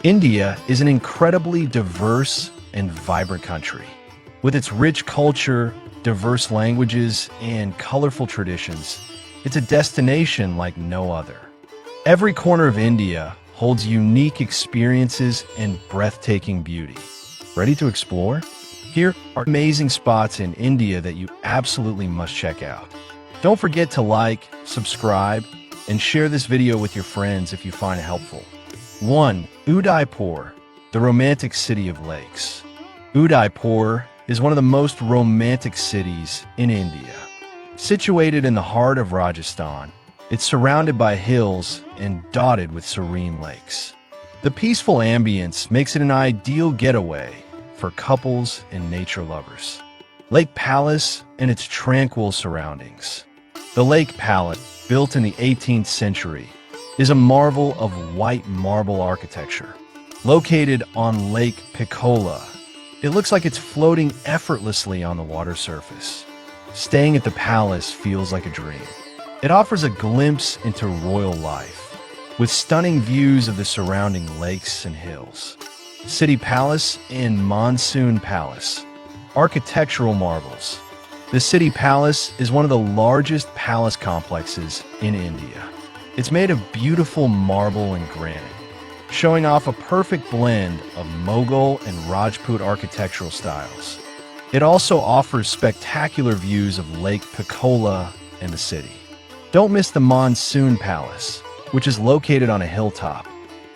India is an incredibly diverse and vibrant country. With its rich culture, diverse languages, and colorful traditions, it's a destination like no other. Every corner of India holds unique experiences and breathtaking beauty. Ready to explore? Here are amazing spots in India that you absolutely must check out. Don't forget to like, subscribe, and share this video with your friends if you find it helpful. 1. Udaipur, the romantic city of lakes. Udaipur is one of the most romantic cities in India. Situated in the heart of Rajasthan, it's surrounded by hills and dotted with serene lakes. The peaceful ambience makes it an ideal getaway for couples and nature lovers. Lake Palace and its tranquil surroundings. The Lake Palace, built in the 18th century, is a marvel of white marble architecture. Located on Lake Pichola, it looks like it's floating effortlessly on the water surface. Staying at the palace feels like a dream. It offers a glimpse into royal life, with stunning views of the surrounding lakes and hills. City Palace and Monsoon Palace, architectural marvels. The City Palace is one of the largest palace complexes in India. It's made of beautiful marble and granite, showing off a perfect blend of Mughal and Rajput architectural styles. It also offers spectacular views of Lake Pichola and the city. Don't miss the Monsoon Palace, which is located on a hilltop.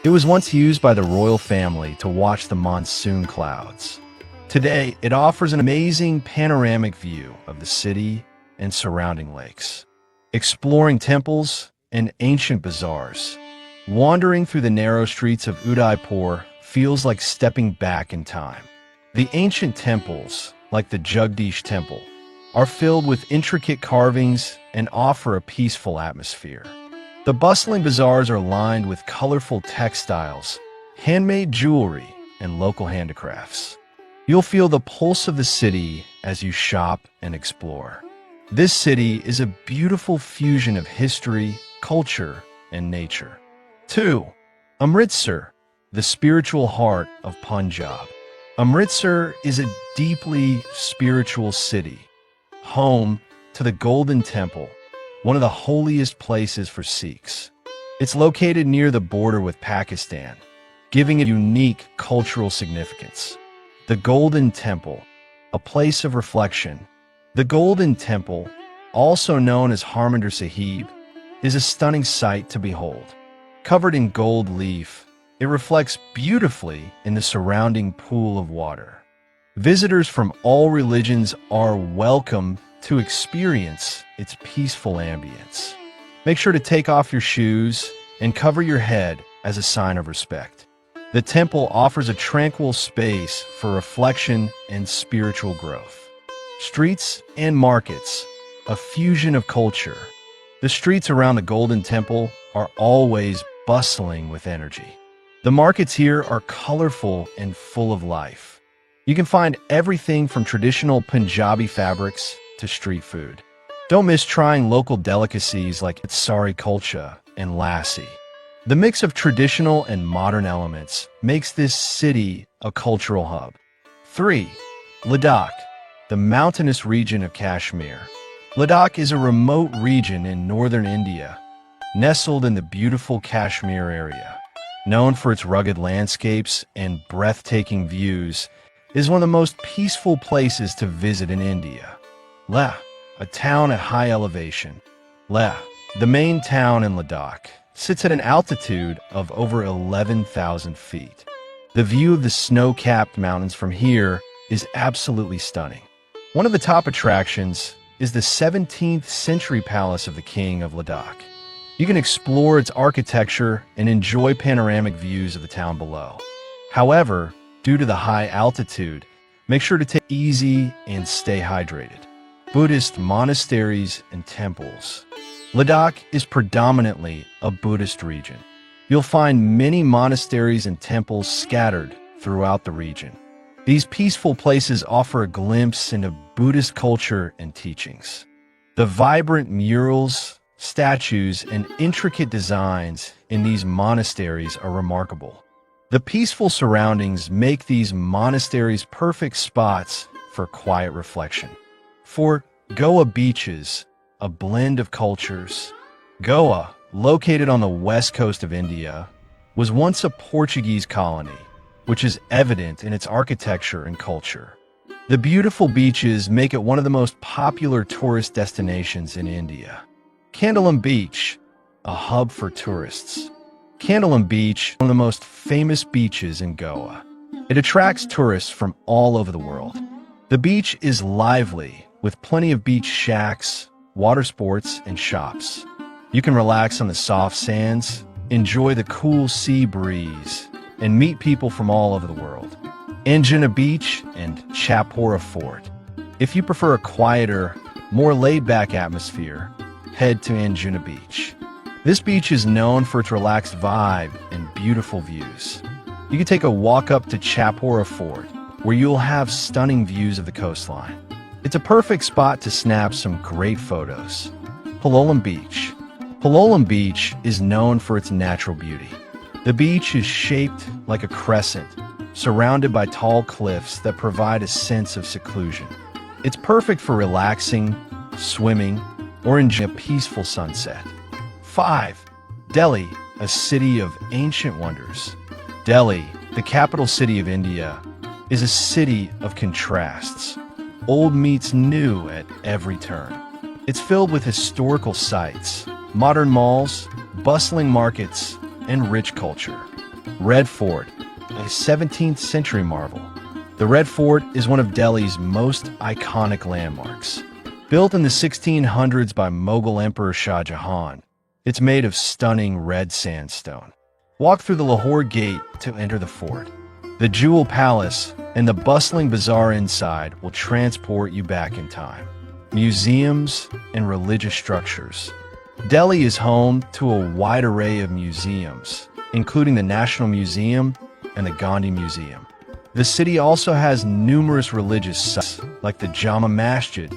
It was once used by the royal family to watch the monsoon clouds. Today, it offers an amazing panoramic view of the city and surrounding lakes. Exploring temples and ancient bazaars, wandering through the narrow streets of Udaipur feels like stepping back in time. The ancient temples, like the Jagdish Temple, are filled with intricate carvings and offer a peaceful atmosphere. The bustling bazaars are lined with colorful textiles, handmade jewelry, and local handicrafts. You'll feel the pulse of the city as you shop and explore. This city is a beautiful fusion of history, culture, and nature. 2. Amritsar, the spiritual heart of Punjab. Amritsar is a deeply spiritual city, home to the Golden Temple, one of the holiest places for Sikhs. It's located near the border with Pakistan, giving it unique cultural significance. The Golden Temple, a place of reflection. The Golden Temple, also known as Harmandir Sahib, is a stunning sight to behold. Covered in gold leaf, it reflects beautifully in the surrounding pool of water. Visitors from all religions are welcome to experience its peaceful ambience. Make sure to take off your shoes and cover your head as a sign of respect. The temple offers a tranquil space for reflection and spiritual growth. Streets and markets, a fusion of culture. The streets around the Golden Temple are always bustling with energy. The markets here are colorful and full of life. You can find everything from traditional Punjabi fabrics to street food. Don't miss trying local delicacies like sari kulcha and lassi. The mix of traditional and modern elements makes this city a cultural hub. 3. Ladakh, the mountainous region of Kashmir. Ladakh is a remote region in northern India, nestled in the beautiful Kashmir area. Known for its rugged landscapes and breathtaking views, it is one of the most peaceful places to visit in India. Leh, a town at high elevation. Leh, the main town in Ladakh, sits at an altitude of over 11,000 feet. The view of the snow-capped mountains from here is absolutely stunning. One of the top attractions is the 17th century palace of the king of Ladakh. You can explore its architecture and enjoy panoramic views of the town below. However, due to the high altitude, make sure to take it easy and stay hydrated. Buddhist monasteries and temples. Ladakh is predominantly a Buddhist region. You'll find many monasteries and temples scattered throughout the region. These peaceful places offer a glimpse into Buddhist culture and teachings. The vibrant murals, statues, and intricate designs in these monasteries are remarkable. The peaceful surroundings make these monasteries perfect spots for quiet reflection. 4. Goa beaches, a blend of cultures. Goa, located on the west coast of India, was once a Portuguese colony, which is evident in its architecture and culture. The beautiful beaches make it one of the most popular tourist destinations in India. Candolam Beach, a hub for tourists. Candolam Beach, one of the most famous beaches in Goa. It attracts tourists from all over the world. The beach is lively, with plenty of beach shacks, water sports, and shops. You can relax on the soft sands, enjoy the cool sea breeze, and meet people from all over the world. Anjuna Beach and Chapora Fort. If you prefer a quieter, more laid-back atmosphere, head to Anjuna Beach. This beach is known for its relaxed vibe and beautiful views. You can take a walk up to Chapora Fort, where you'll have stunning views of the coastline. It's a perfect spot to snap some great photos. Palolem Beach. Palolem Beach is known for its natural beauty. The beach is shaped like a crescent, surrounded by tall cliffs that provide a sense of seclusion. It's perfect for relaxing, swimming, or enjoying a peaceful sunset. 5. Delhi, a city of ancient wonders. Delhi, the capital city of India, is a city of contrasts. Old meets new at every turn. It's filled with historical sites, modern malls, bustling markets, and rich culture. Red Fort, a 17th century marvel. The Red Fort is one of Delhi's most iconic landmarks. Built in the 1600s by Mughal Emperor Shah Jahan, it's made of stunning red sandstone. Walk through the Lahore Gate to enter the fort. The Jewel Palace and the bustling bazaar inside will transport you back in time. Museums and religious structures. Delhi is home to a wide array of museums, including the National Museum and the Gandhi Museum. The city also has numerous religious sites, like the Jama Masjid,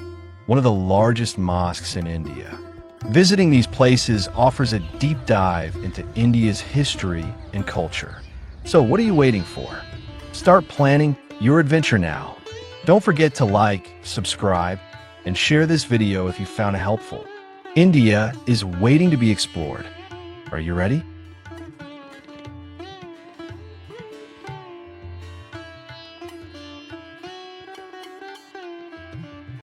one of the largest mosques in India. Visiting these places offers a deep dive into India's history and culture. So what are you waiting for? Start planning your adventure now. Don't forget to like, subscribe, and share this video if you found it helpful. India is waiting to be explored. Are you ready?